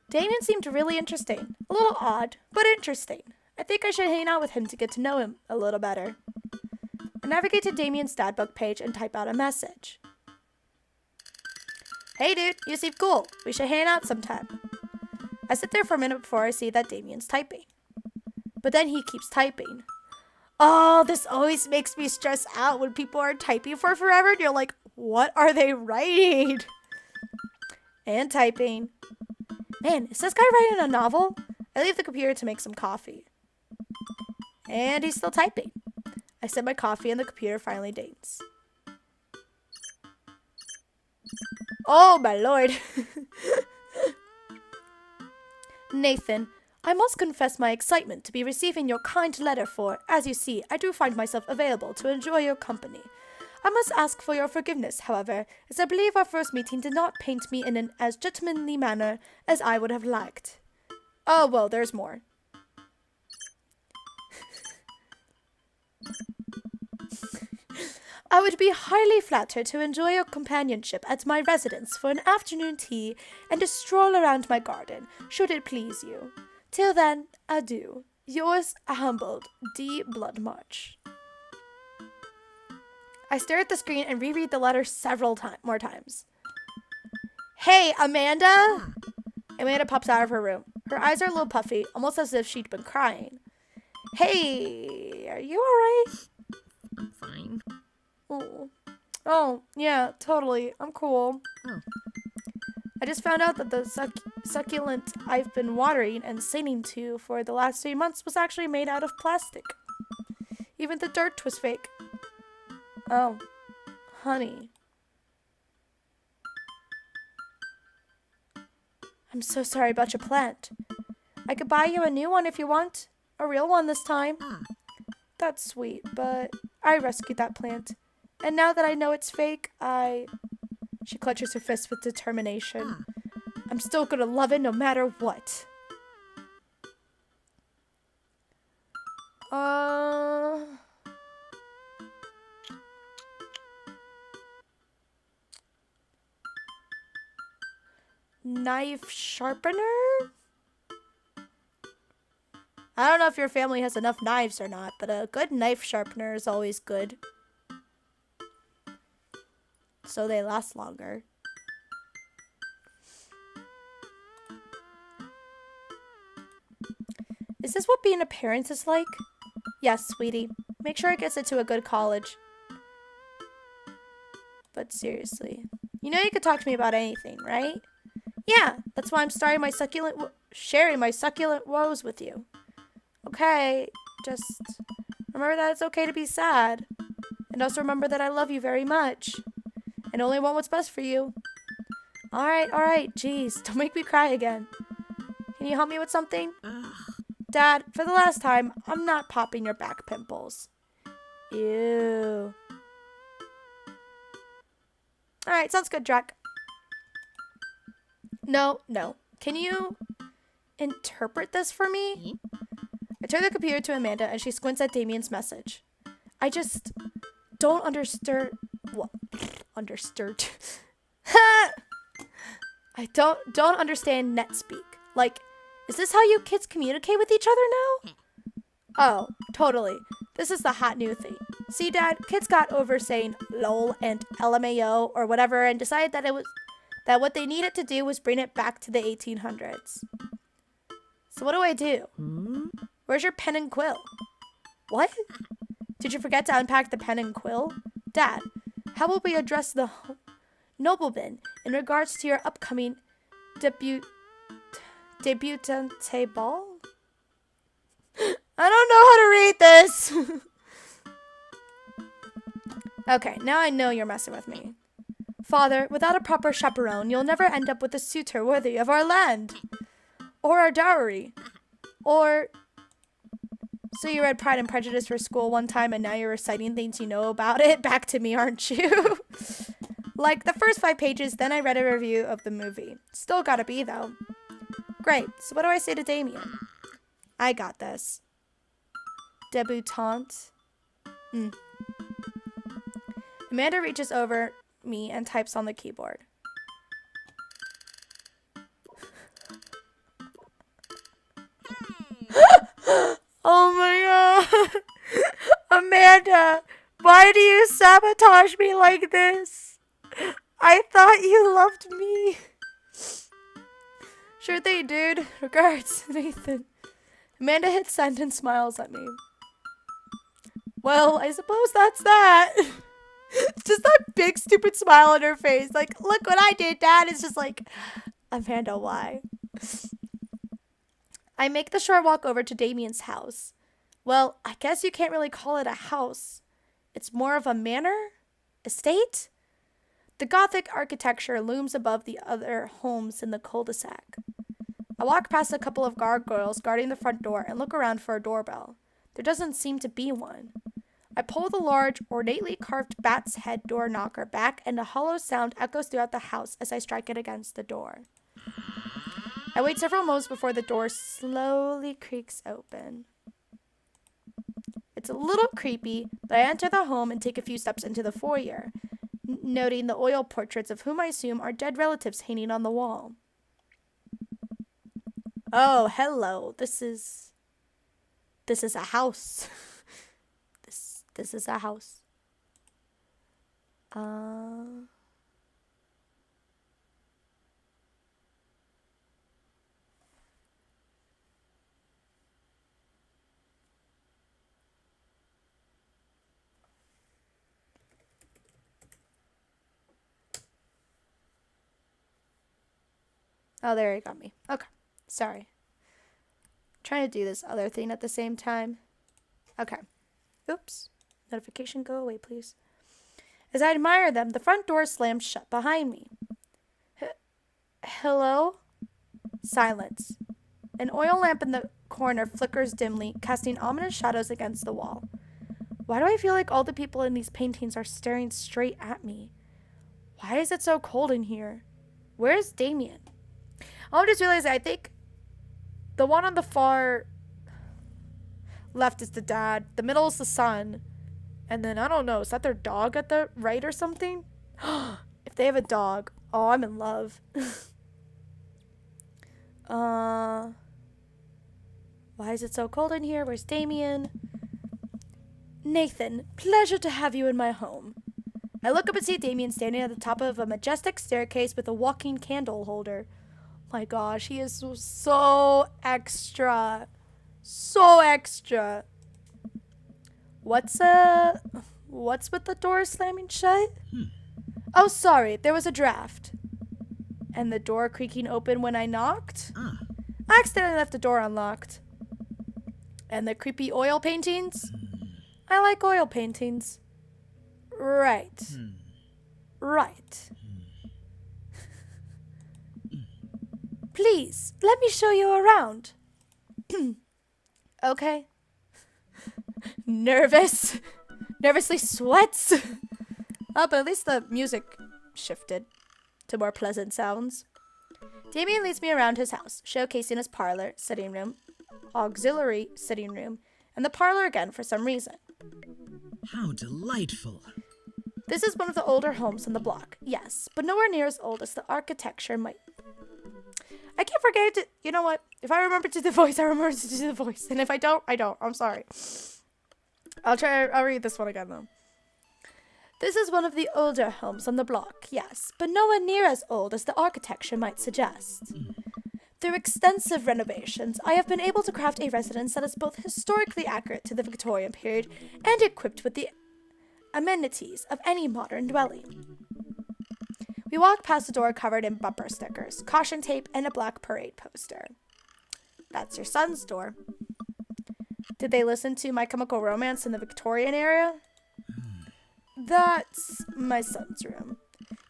Damien seemed really interesting. A little odd, but interesting. I think I should hang out with him to get to know him a little better. I navigate to Damien's Dadbook page and type out a message. Hey dude, you seem cool. We should hang out sometime. I sit there for a minute before I see that Damien's typing. But then he keeps typing. Oh, this always makes me stress out when people are typing for forever and you're like, what are they writing? And typing. Man, is this guy writing a novel? I leave the computer to make some coffee. And he's still typing. I sip my coffee and the computer finally dings. Oh my lord. Nathan, I must confess my excitement to be receiving your kind letter for, as you see, I do find myself available to enjoy your company. I must ask for your forgiveness, however, as I believe our first meeting did not paint me in an as gentlemanly manner as I would have liked. Oh, well, there's more. I would be highly flattered to enjoy your companionship at my residence for an afternoon tea and a stroll around my garden, should it please you. Till then, adieu. Yours, humbled, D. Bloodmarch. I stare at the screen and reread the letter several more times. Hey, Amanda! Amanda pops out of her room. Her eyes are a little puffy, almost as if she'd been crying. Hey, are you alright? I'm fine. Oh, yeah, totally. I'm cool. Oh. I just found out that the succulent I've been watering and singing to for the last 3 months was actually made out of plastic. Even the dirt was fake. Oh, honey. I'm so sorry about your plant. I could buy you a new one if you want. A real one this time. That's sweet, but I rescued that plant. And now that I know it's fake, She clutches her fist with determination. I'm still gonna love it no matter what. Knife sharpener? I don't know if your family has enough knives or not, but a good knife sharpener is always good. So they last longer. Is this what being a parent is like? Yes, sweetie. Make sure it gets into a good college. But seriously. You know you could talk to me about anything, right? Yeah, that's why I'm sharing my succulent woes with you. Okay, just remember that it's okay to be sad. And also remember that I love you very much. And only want what's best for you. Alright, jeez, don't make me cry again. Can you help me with something? Dad, for the last time, I'm not popping your back pimples. Ew. Alright, sounds good, Drac. No. Can you interpret this for me? I turn the computer to Amanda and she squints at Damien's message. I just don't understand. What? Understood. I don't understand net speak. Like, is this how you kids communicate with each other now? Oh, totally. This is the hot new thing. See, Dad, kids got over saying lol and LMAO or whatever and decided that what they needed to do was bring it back to the 1800s. So what do I do? Where's your pen and quill? What? Did you forget to unpack the pen and quill? Dad, how will we address the nobleman in regards to your upcoming debutante ball? I don't know how to read this. Okay, now I know you're messing with me. Father, without a proper chaperone, you'll never end up with a suitor worthy of our land. Or our dowry. Or... So you read Pride and Prejudice for school one time and now you're reciting things you know about it back to me, aren't you? Like the first 5 pages, then I read a review of the movie. Still gotta be, though. Great, so what do I say to Damien? I got this. Debutante. Amanda reaches over me and types on the keyboard. Amanda, why do you sabotage me like this? I thought you loved me. Sure thing, dude. Regards, Nathan. Amanda hits send and smiles at me. Well, I suppose that's that. Just that big stupid smile on her face. Like, look what I did, Dad. It's just like, Amanda, why? I make the short walk over to Damien's house. Well, I guess you can't really call it a house. It's more of a manor? Estate? The Gothic architecture looms above the other homes in the cul-de-sac. I walk past a couple of gargoyles guarding the front door and look around for a doorbell. There doesn't seem to be one. I pull the large, ornately carved bat's head door knocker back, and a hollow sound echoes throughout the house as I strike it against the door. I wait several moments before the door slowly creaks open. It's a little creepy, but I enter the home and take a few steps into the foyer, noting the oil portraits of whom I assume are dead relatives hanging on the wall. Oh, hello. This is a house. This is a house. Oh, there you got me. Okay. Sorry. Trying to do this other thing at the same time. Okay. Oops. Notification, go away, please. As I admire them, the front door slams shut behind me. Hello? Silence. An oil lamp in the corner flickers dimly, casting ominous shadows against the wall. Why do I feel like all the people in these paintings are staring straight at me? Why is it so cold in here? Where's Damien? I just realized I think the one on the far left is the dad. The middle is the son. And then, I don't know, is that their dog at the right or something? If they have a dog. Oh, I'm in love. Why is it so cold in here? Where's Damien? Nathan, pleasure to have you in my home. I look up and see Damien standing at the top of a majestic staircase with a walking candle holder. My gosh, he is so extra. So extra. What's with the door slamming shut? Oh, sorry, there was a draft. And the door creaking open when I knocked? I accidentally left the door unlocked. And the creepy oil paintings? I like oil paintings. Right. Right. Please, let me show you around. Okay. Nervously sweats. Oh, but at least the music shifted to more pleasant sounds. Damien leads me around his house, showcasing his parlor, sitting room, auxiliary sitting room, and the parlor again for some reason. How delightful. This is one of the older homes on the block, yes, but nowhere near as old as the architecture might. I keep forgetting to, you know what? If I remember to do the voice, I remember to do the voice. And if I don't, I don't. I'm sorry. I'll read this one again, though. This is one of the older homes on the block, yes, but nowhere near as old as the architecture might suggest. Through extensive renovations, I have been able to craft a residence that is both historically accurate to the Victorian period and equipped with the amenities of any modern dwelling. We walk past a door covered in bumper stickers, caution tape, and a black parade poster. That's your son's door. Did they listen to My Chemical Romance in the Victorian era? That's my son's room.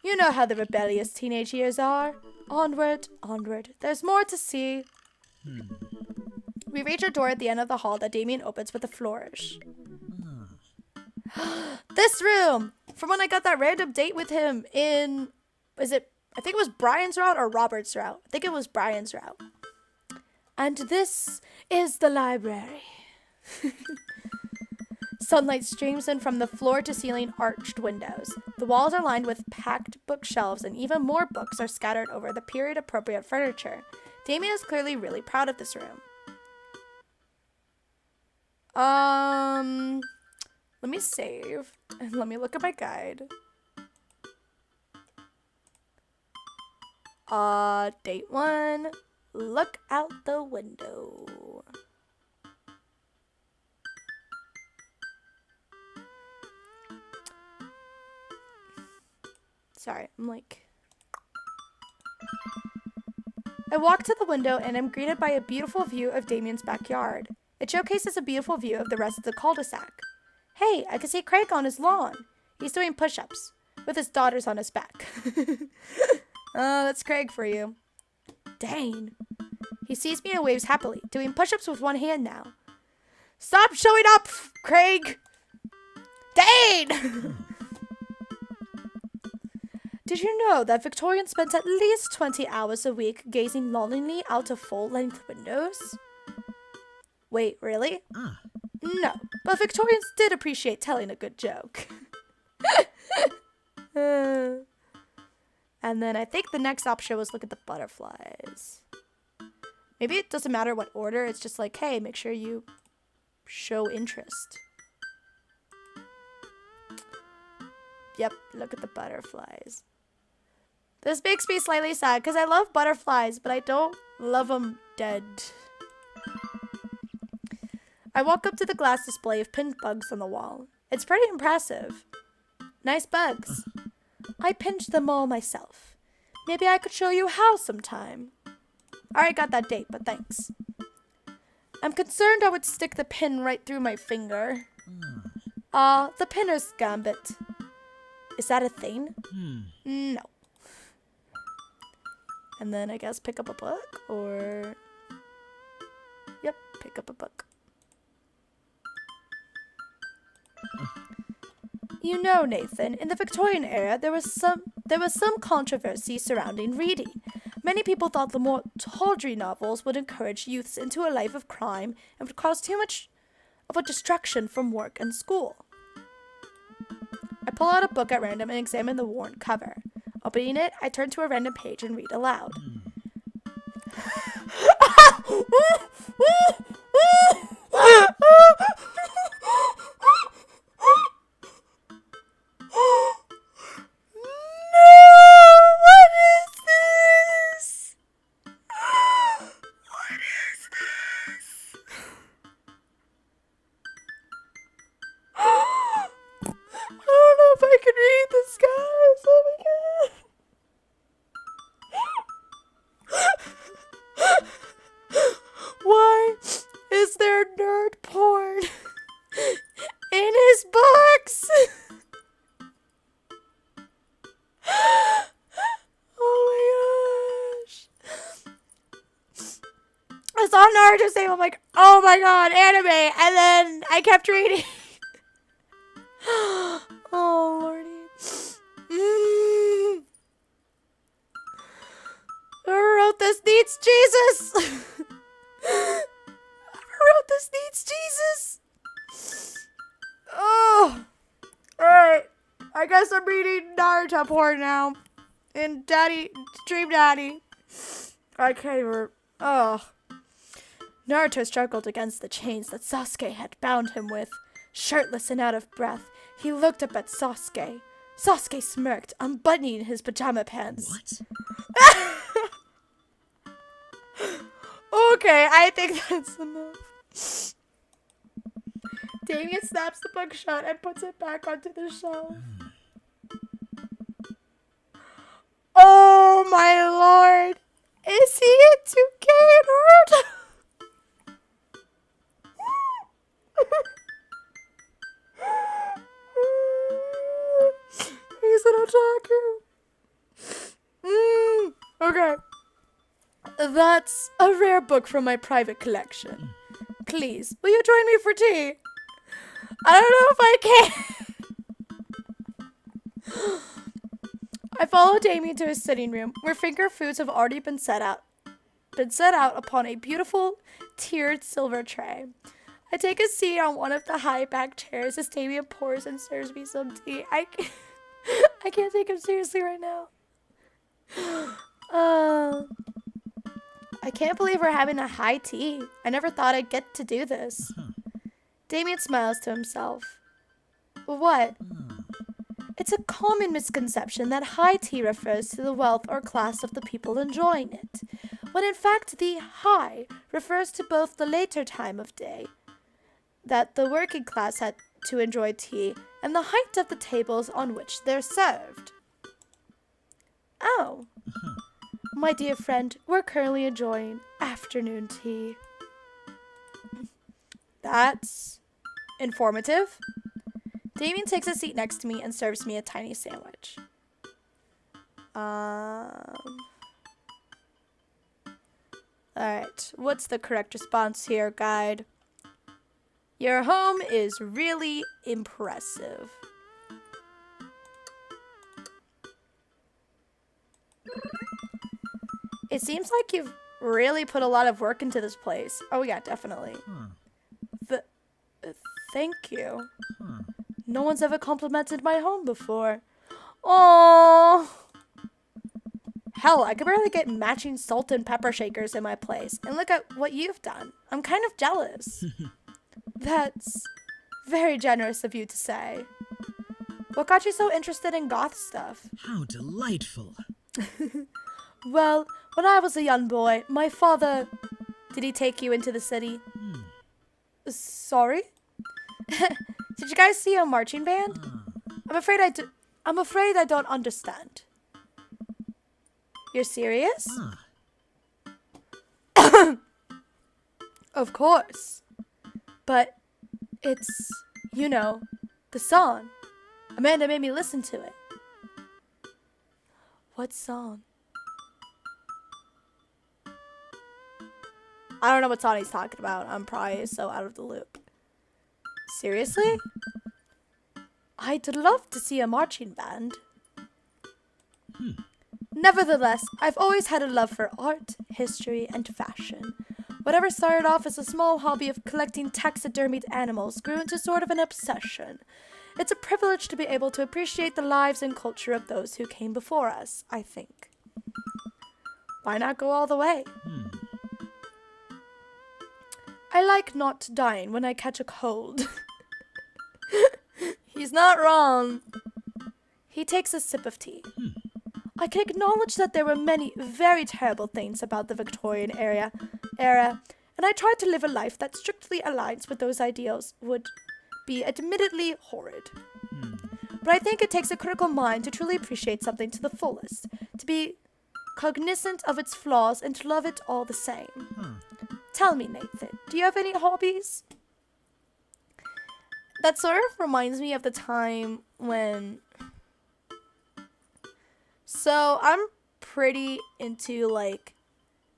You know how the rebellious teenage years are. Onward, onward. There's more to see. We reach a door at the end of the hall that Damien opens with a flourish. This room! From when I got that random date with him in... I think it was Brian's route or Robert's route. I think it was Brian's route. And this is the library. Sunlight streams in from the floor-to-ceiling arched windows. The walls are lined with packed bookshelves, and even more books are scattered over the period-appropriate furniture. Damien is clearly really proud of this room. Let me save and let me look at my guide. Date 1. Look out the window. Sorry, I'm like... I walk to the window and am greeted by a beautiful view of Damien's backyard. It showcases a beautiful view of the rest of the cul-de-sac. Hey, I can see Craig on his lawn. He's doing push-ups with his daughters on his back. Oh, that's Craig for you. Dane. He sees me and waves happily, doing push-ups with one hand now. Stop showing up, Craig! Dane! Did you know that Victorians spent at least 20 hours a week gazing longingly out of full-length windows? Wait, really? No, but Victorians did appreciate telling a good joke. And then I think the next option was look at the butterflies. Maybe it doesn't matter what order, it's just like, hey, make sure you show interest. Yep, look at the butterflies. This makes me slightly sad because I love butterflies, but I don't love them dead. I walk up to the glass display of pinned bugs on the wall. It's pretty impressive. Nice bugs. I pinched them all myself. Maybe I could show you how sometime. Already got that date, but thanks. I'm concerned I would stick the pin right through my finger. The pinner's gambit. Is that a thing? No. And then I guess pick up a book, or... Yep, pick up a book. You know, Nathan, in the Victorian era, there was some controversy surrounding reading. Many people thought the more tawdry novels would encourage youths into a life of crime and would cause too much of a distraction from work and school. I pull out a book at random and examine the worn cover. Opening it, I turn to a random page and read aloud. I'm like, oh my god, anime, and then I kept reading. Oh lordy. Whoever wrote this needs Jesus. Whoever wrote this needs Jesus. Oh, alright, I guess I'm reading Naruto porn now. And Dream Daddy. I can't even, Naruto struggled against the chains that Sasuke had bound him with. Shirtless and out of breath, he looked up at Sasuke. Sasuke smirked, unbuttoning his pajama pants. What? Okay, I think that's enough. Damien snaps the book shut and puts it back onto the shelf. Oh my lord! Is he a 2K nerd? He's an otaku. Okay. That's a rare book from my private collection. Please, will you join me for tea? I don't know if I can. I follow Damien to his sitting room, where finger foods have already been set out upon a beautiful tiered silver tray. I take a seat on one of the high-backed chairs as Damien pours and serves me some tea. I can't take him seriously right now. I can't believe we're having a high tea. I never thought I'd get to do this. Damien smiles to himself. What? It's a common misconception that high tea refers to the wealth or class of the people enjoying it, when in fact the high refers to both the later time of day that the working class had to enjoy tea and the height of the tables on which they're served. Oh. My dear friend, we're currently enjoying afternoon tea. That's informative. Damien takes a seat next to me and serves me a tiny sandwich. Alright, what's the correct response here, guide? Your home is really impressive. It seems like you've really put a lot of work into this place. Oh yeah, definitely. Thank you. No one's ever complimented my home before. Oh. Hell, I could barely get matching salt and pepper shakers in my place. And look at what you've done. I'm kind of jealous. That's very generous of you to say. What got you so interested in goth stuff? How delightful. Well, when I was a young boy, my father... Did he take you into the city? Sorry? Did you guys see a marching band? I'm afraid I don't understand. You're serious? Of course. But it's, you know, the song. Amanda made me listen to it. What song? I don't know what song he's talking about. I'm probably so out of the loop. Seriously? I'd love to see a marching band. Nevertheless, I've always had a love for art, history, and fashion. Whatever started off as a small hobby of collecting taxidermied animals grew into sort of an obsession. It's a privilege to be able to appreciate the lives and culture of those who came before us, I think. Why not go all the way? I like not dying when I catch a cold. He's not wrong. He takes a sip of tea. I can acknowledge that there were many very terrible things about the Victorian era, and I tried to live a life that strictly aligns with those ideals would be admittedly horrid. But I think it takes a critical mind to truly appreciate something to the fullest, to be cognizant of its flaws and to love it all the same. Tell me, Nathan, do you have any hobbies? That sort of reminds me of the time when... So, I'm pretty into, like,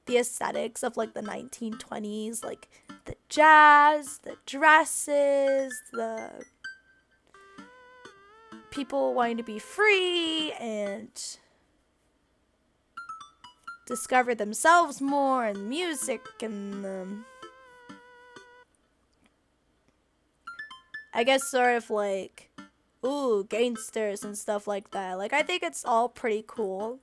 the aesthetics of, like, the 1920s. Like, the jazz, the dresses, the people wanting to be free and discover themselves more, and music, and I guess sort of like, gangsters and stuff like that. Like, I think it's all pretty cool,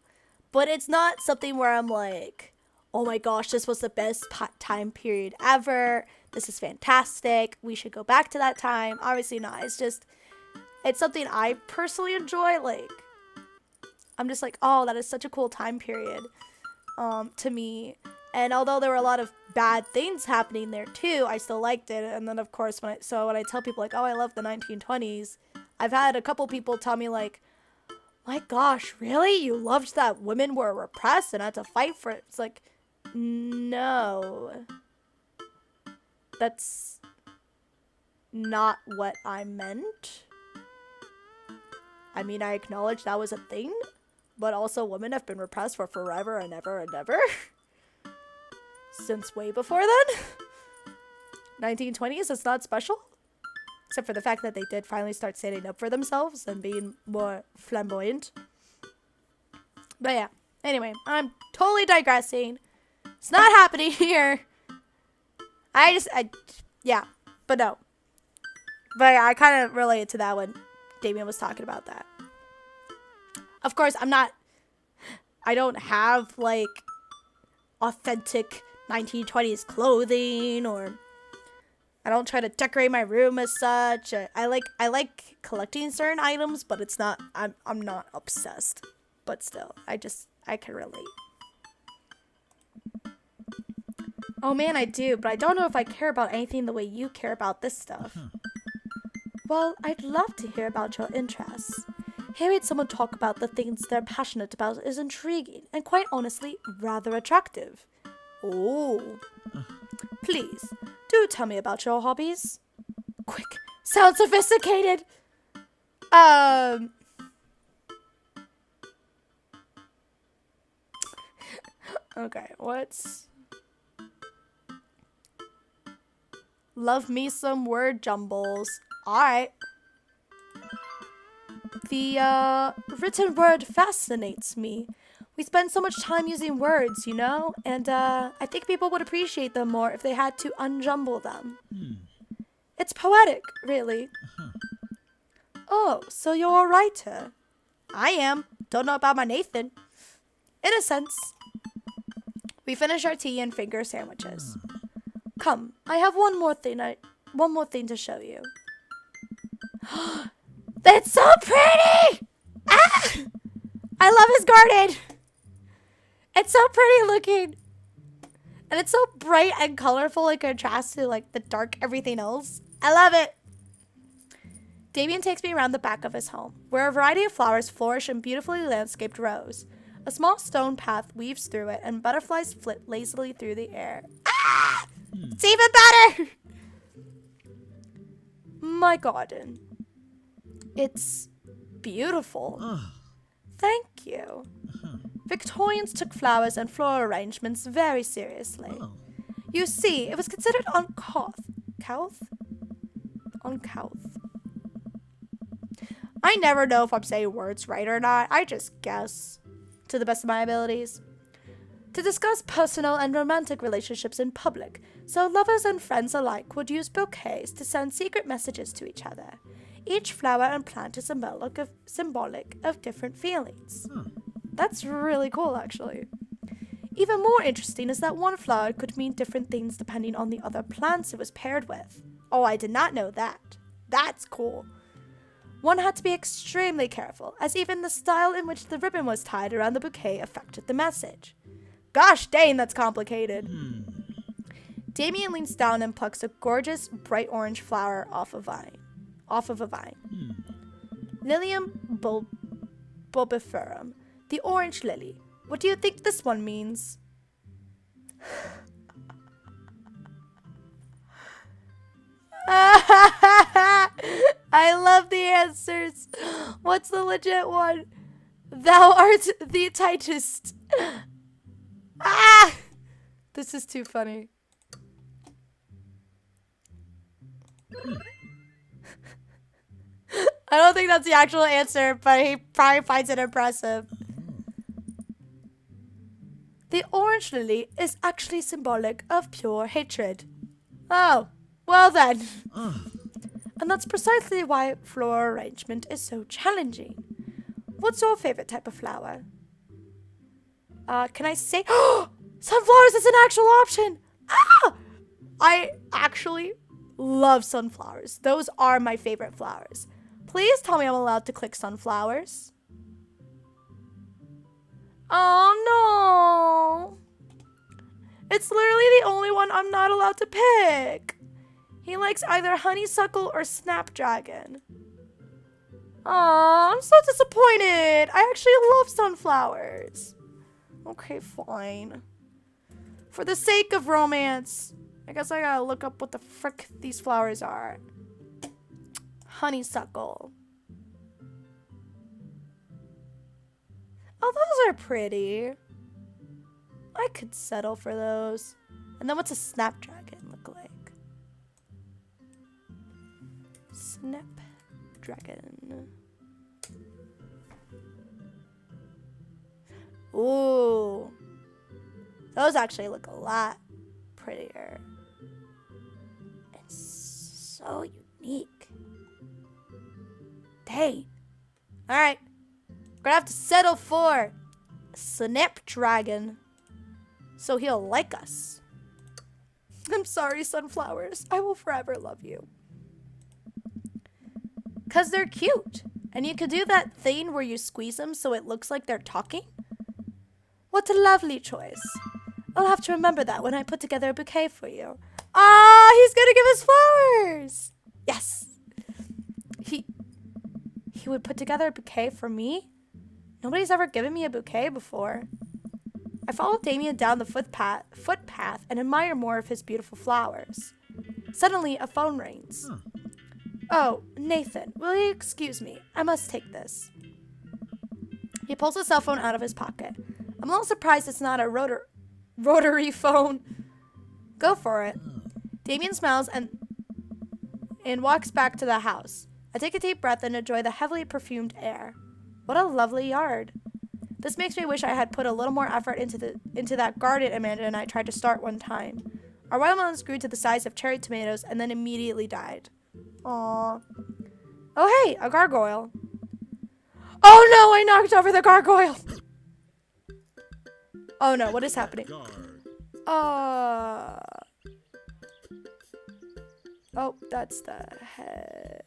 but it's not something where I'm like, oh my gosh, this was the best time period ever. This is fantastic. We should go back to that time. Obviously not. It's something I personally enjoy. Like, I'm just like, oh, that is such a cool time period. To me, and although there were a lot of bad things happening there too, I still liked it. And then of course when I tell people like, oh, I love the 1920s, I've had a couple people tell me like, my gosh, really? You loved that women were repressed and had to fight for it? It's like, no, that's not what I meant. I mean, I acknowledge that was a thing, but also women have been repressed for forever and ever and ever. Since way before then. 1920s, it's not special. Except for the fact that they did finally start standing up for themselves and being more flamboyant. But yeah, anyway, I'm totally digressing. It's not happening here. Yeah, but no. But yeah, I kind of related to that when Damien was talking about that. Of course, I don't have, like, authentic 1920s clothing, or I don't try to decorate my room as such. I like collecting certain items, but it's not. I'm not obsessed. But still, I can relate. Oh man, I do, but I don't know if I care about anything the way you care about this stuff. Well, I'd love to hear about your interests. Hearing someone talk about the things they're passionate about is intriguing and quite honestly rather attractive. Oh. Please, do tell me about your hobbies. Quick, sound sophisticated. Okay, what's... Love me some word jumbles. Alright. The, written word fascinates me. We spend so much time using words, you know? And, I think people would appreciate them more if they had to unjumble them. It's poetic, really. Oh, so you're a writer? I am. Don't know about my Nathan. In a sense. We finish our tea and finger sandwiches. Come, I have one more thing to show you. That's so pretty! Ah! I love his garden. It's so pretty looking. And it's so bright and colorful in contrast to like the dark everything else. I love it. Damien takes me around the back of his home, where a variety of flowers flourish in beautifully landscaped rows. A small stone path weaves through it, and butterflies flit lazily through the air. Ah! It's even better! My garden. It's beautiful. Thank you. Victorians took flowers and floral arrangements very seriously. You see, it was considered uncouth. Uncouth. I never know if I'm saying words right or not. I just guess, to the best of my abilities. To discuss personal and romantic relationships in public, so lovers and friends alike would use bouquets to send secret messages to each other. Each flower and plant is symbolic of different feelings. That's really cool, actually. Even more interesting is that one flower could mean different things depending on the other plants it was paired with. Oh, I did not know that. That's cool. One had to be extremely careful, as even the style in which the ribbon was tied around the bouquet affected the message. Gosh dang, that's complicated. Damien leans down and plucks a gorgeous, bright orange flower off of a vine. Lilium bulbiferum, the orange lily. What do you think this one means? I love the answers. What's the legit one? Thou art the tightest. Ah! This is too funny. I don't think that's the actual answer, but he probably finds it impressive. The orange lily is actually symbolic of pure hatred. Oh, well then. And that's precisely why floral arrangement is so challenging. What's your favorite type of flower? Can I say... Sunflowers is an actual option! Ah! I actually love sunflowers. Those are my favorite flowers. Please tell me I'm allowed to click sunflowers. Oh no! It's literally the only one I'm not allowed to pick. He likes either honeysuckle or snapdragon. Aw, I'm so disappointed. I actually love sunflowers. Okay, fine. For the sake of romance, I guess I gotta look up what the frick these flowers are. Honeysuckle. Oh, those are pretty. I could settle for those. And then what's a snapdragon look like? Snapdragon. Ooh. Those actually look a lot prettier. And so unique. Dang. Alright. We're gonna have to settle for Snapdragon. So he'll like us. I'm sorry, sunflowers. I will forever love you. Because they're cute. And you could do that thing where you squeeze them so it looks like they're talking. What a lovely choice. I'll have to remember that when I put together a bouquet for you. Ah, he's gonna give us flowers. Yes. He would put together a bouquet for me? Nobody's ever given me a bouquet before. I follow Damien down the footpath and admire more of his beautiful flowers. Suddenly, a phone rings. Oh, Nathan, will you excuse me? I must take this. He pulls a cell phone out of his pocket. I'm a little surprised it's not a rotary phone. Go for it. Damien smiles and walks back to the house. I take a deep breath and enjoy the heavily perfumed air. What a lovely yard. This makes me wish I had put a little more effort into that garden Amanda and I tried to start one time. Our watermelons grew to the size of cherry tomatoes and then immediately died. Aww. Oh hey, a gargoyle. Oh no, I knocked over the gargoyle. Oh no, what is happening? Oh, that's the head.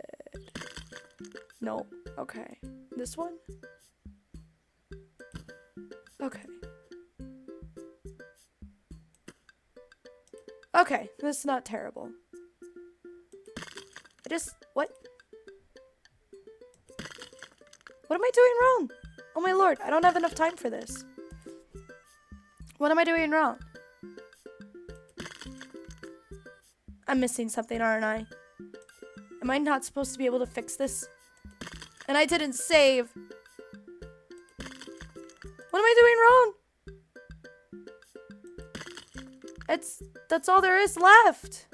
No, okay. This one? Okay. Okay, this is not terrible. What? What am I doing wrong? Oh my lord, I don't have enough time for this. What am I doing wrong? I'm missing something, aren't I? Am I not supposed to be able to fix this? And I didn't save. What am I doing wrong? That's all there is left.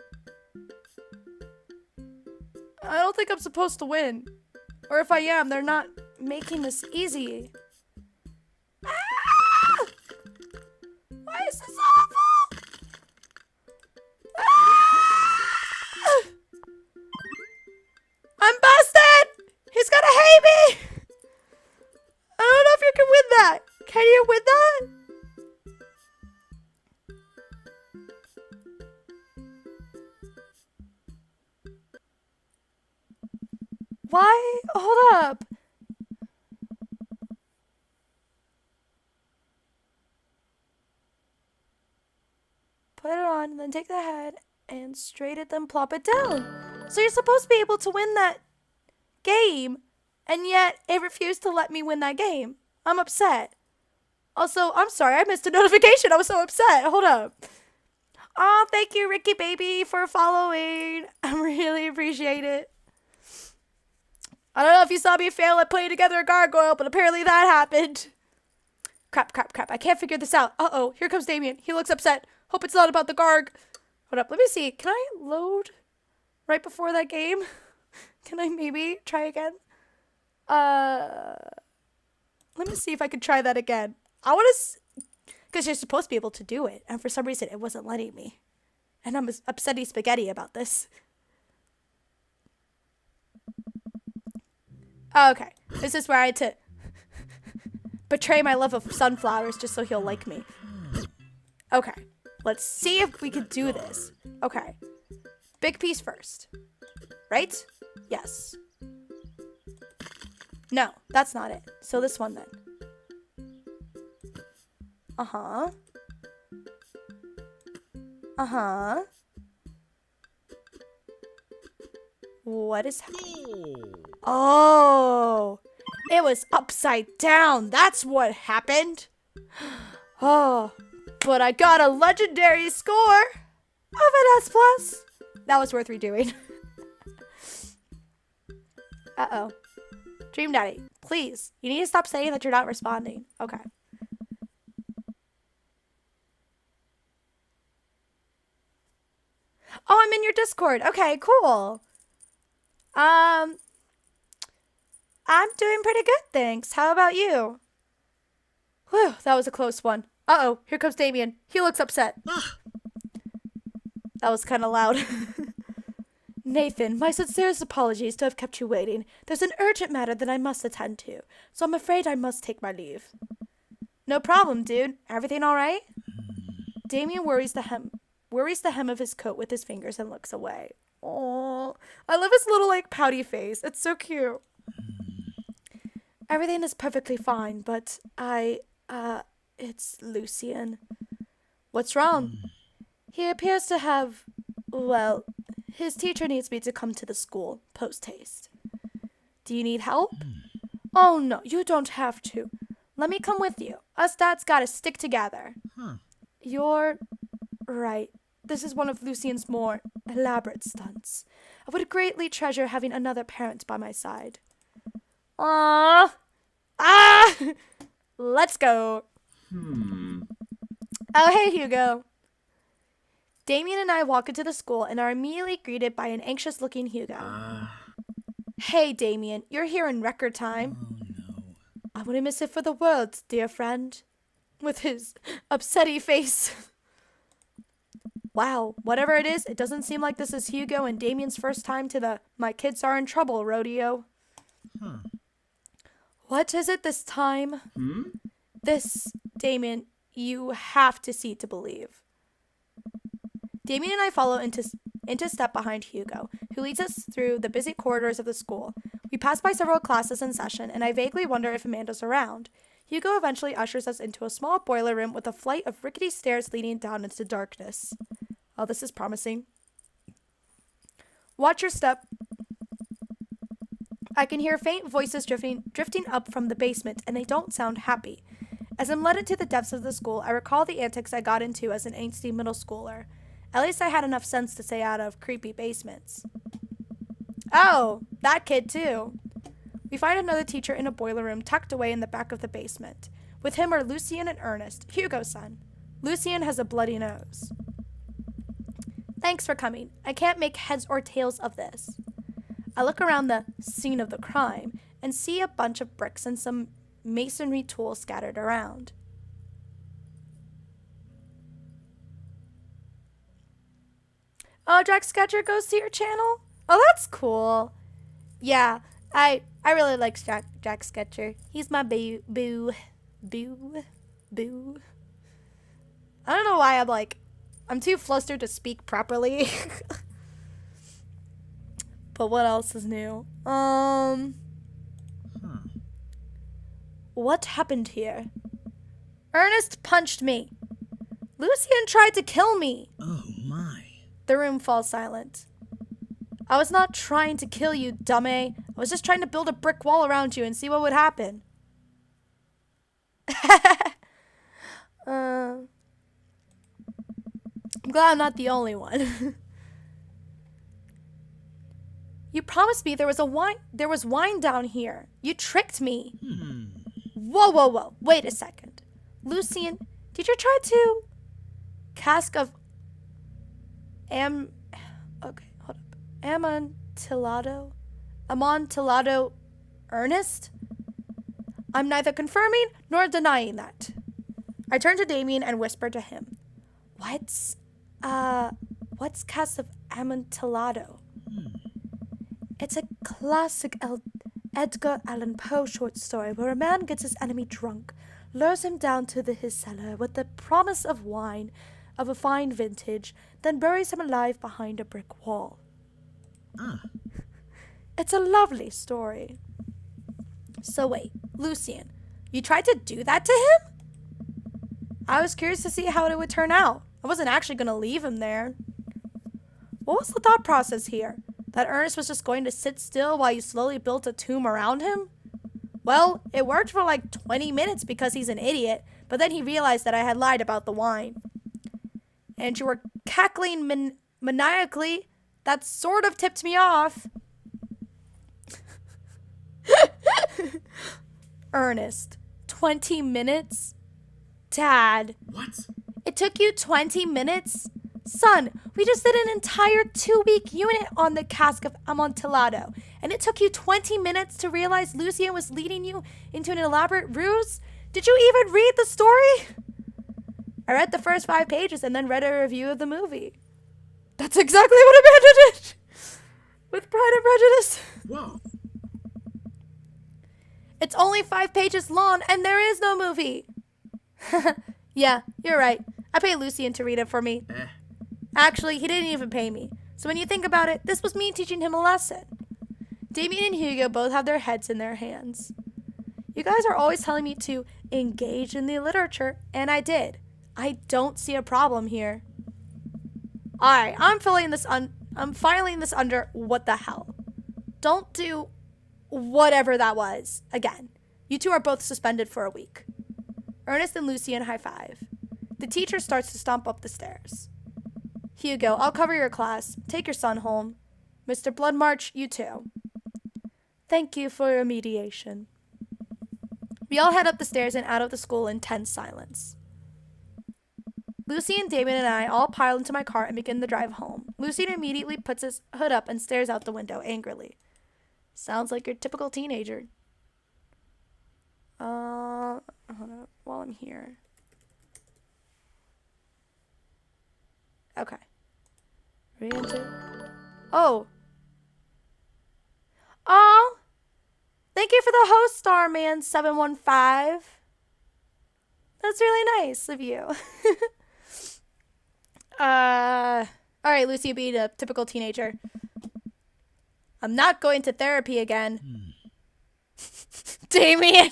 I don't think I'm supposed to win. Or if I am, they're not making this easy. Ah! Why is this awful? Ah! I'm busted! He's gonna hate me! I don't know if you can win that. Can you win that? Why? Hold up. Put it on, and then take the head and straight it, then plop it down. So you're supposed to be able to win that game, and yet it refused to let me win that game. I'm upset. Also, I'm sorry, I missed a notification. I was so upset. Hold up. Oh, thank you, Ricky Baby, for following. I really appreciate it. I don't know if you saw me fail at putting together a gargoyle, but apparently that happened. Crap. I can't figure this out. Uh-oh, here comes Damien. He looks upset. Hope it's not about the garg. Hold up, let me see. Can I load right before that game? Can I maybe try again? Let me see if I can try that again. I want to... Because you're supposed to be able to do it. And for some reason, it wasn't letting me. And I'm upsetty spaghetti about this. Okay, this is where I had to betray my love of sunflowers just so he'll like me. Okay, let's see if we can do this. Okay, big piece first, right? Yes. No, that's not it. So this one then. Uh-huh. Uh-huh. What is happening? Oh, it was upside down. That's what happened. Oh, but I got a legendary score of an S+. That was worth redoing. Uh-oh. Dream Daddy, please. You need to stop saying that you're not responding. Okay. Oh, I'm in your Discord. Okay, cool. I'm doing pretty good, thanks. How about you? Whew, that was a close one. Uh-oh, here comes Damien. He looks upset. That was kind of loud. Nathan, my sincerest apologies to have kept you waiting. There's an urgent matter that I must attend to, so I'm afraid I must take my leave. No problem, dude. Everything all right? Damien worries the hem. worries the hem of his coat with his fingers and looks away. Oh, I love his little, like, pouty face. It's so cute. Everything is perfectly fine, but it's Lucien. What's wrong? He appears to have, well, his teacher needs me to come to the school, post-haste. Do you need help? Oh, no, you don't have to. Let me come with you. Us dads gotta stick together. You're right. This is one of Lucien's more elaborate stunts. I would greatly treasure having another parent by my side. Aww. Ah! Let's go. Oh, hey, Hugo. Damien and I walk into the school and are immediately greeted by an anxious-looking Hugo. Hey, Damien, you're here in record time. Oh, no. I wouldn't miss it for the world, dear friend. With his upsetty face. Wow, whatever it is, it doesn't seem like this is Hugo and Damien's first time to the My Kids Are in Trouble rodeo. What is it this time? This, Damien, you have to see to believe. Damien and I follow into step behind Hugo, who leads us through the busy corridors of the school. We pass by several classes in session, and I vaguely wonder if Amanda's around. Hugo eventually ushers us into a small boiler room with a flight of rickety stairs leading down into darkness. Oh, this is promising. Watch your step. I can hear faint voices drifting up from the basement, and they don't sound happy. As I'm led into the depths of the school, I recall the antics I got into as an angsty middle schooler. At least I had enough sense to stay out of creepy basements. Oh, that kid too. We find another teacher in a boiler room tucked away in the back of the basement. With him are Lucien and Ernest, Hugo's son. Lucien has a bloody nose. Thanks for coming. I can't make heads or tails of this. I look around the scene of the crime and see a bunch of bricks and some masonry tools scattered around. Oh, Jack Sketcher goes to your channel? Oh, that's cool. Yeah, I really like Jack Sketcher. He's my boo. I don't know why I'm too flustered to speak properly. But what else is new? What happened here? Ernest punched me. Lucien tried to kill me. Oh, my. The room falls silent. I was not trying to kill you, dummy. I was just trying to build a brick wall around you and see what would happen. I'm glad I'm not the only one. You promised me there was wine down here. You tricked me. Whoa. Wait a second. Lucien, did you try to cask of Amontillado Ernest? I'm neither confirming nor denying that. I turn to Damien and whisper to him. What's cask of Amontillado? It's a classic Edgar Allan Poe short story where a man gets his enemy drunk, lures him down to his cellar with the promise of wine of a fine vintage, then buries him alive behind a brick wall. It's a lovely story. So wait, Lucien, you tried to do that to him? I was curious to see how it would turn out. I wasn't actually going to leave him there. What was the thought process here? That Ernest was just going to sit still while you slowly built a tomb around him? Well, it worked for like 20 minutes because he's an idiot, but then he realized that I had lied about the wine. And you were cackling maniacally. That sort of tipped me off. Ernest, 20 minutes? Dad. What? It took you 20 minutes? Son, we just did an entire 2-week unit on the cask of Amontillado, and it took you 20 minutes to realize Lucien was leading you into an elaborate ruse? Did you even read the story? I read the first 5 pages and then read a review of the movie. That's exactly what Amanda did! With Pride and Prejudice. Whoa. It's only 5 pages long, and there is no movie. Yeah, you're right. I paid Lucien to read it for me. Actually, he didn't even pay me. So when you think about it, this was me teaching him a lesson. Damien and Hugo both have their heads in their hands. You guys are always telling me to engage in the literature, and I did. I don't see a problem here. Alright, I'm filing this under what the hell. Don't do whatever that was again. You two are both suspended for a week. Ernest and Lucian high five. The teacher starts to stomp up the stairs. Hugo, I'll cover your class. Take your son home. Mr. Bloodmarch, you too. Thank you for your mediation. We all head up the stairs and out of the school in tense silence. Lucian, Damien, and I all pile into my car and begin the drive home. Lucian immediately puts his hood up and stares out the window angrily. Sounds like your typical teenager. Hold on, while I'm here. Okay. Re-enter. Oh. Oh. Thank you for the host, Starman715. That's really nice of you. Alright, Lucy being a typical teenager. I'm not going to therapy again. Damien!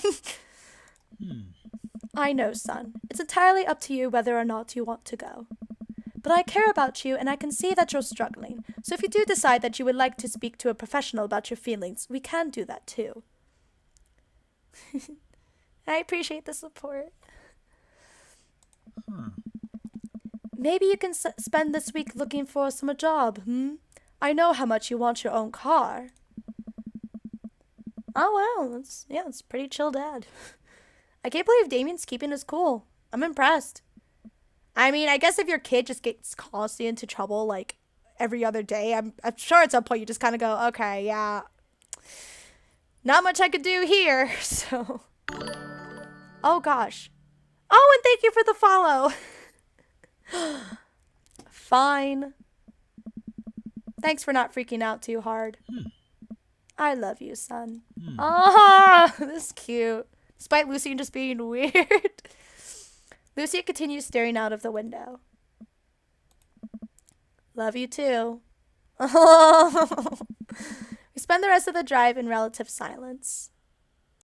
I know, son. It's entirely up to you whether or not you want to go. But I care about you, and I can see that you're struggling. So if you do decide that you would like to speak to a professional about your feelings, we can do that too. I appreciate the support. Maybe you can spend this week looking for a job, I know how much you want your own car. Oh, wow. It's pretty chill, Dad. I can't believe Damien's keeping his cool. I'm impressed. I mean, I guess if your kid just gets constantly into trouble, like, every other day, I'm sure at some point you just kind of go, okay, yeah. Not much I could do here, so. Oh, gosh. Oh, and thank you for the follow. Fine. Thanks for not freaking out too hard. I love you, son. Ah, this is cute. Despite Lucian just being weird. Lucian continues staring out of the window. Love you too. We spend the rest of the drive in relative silence.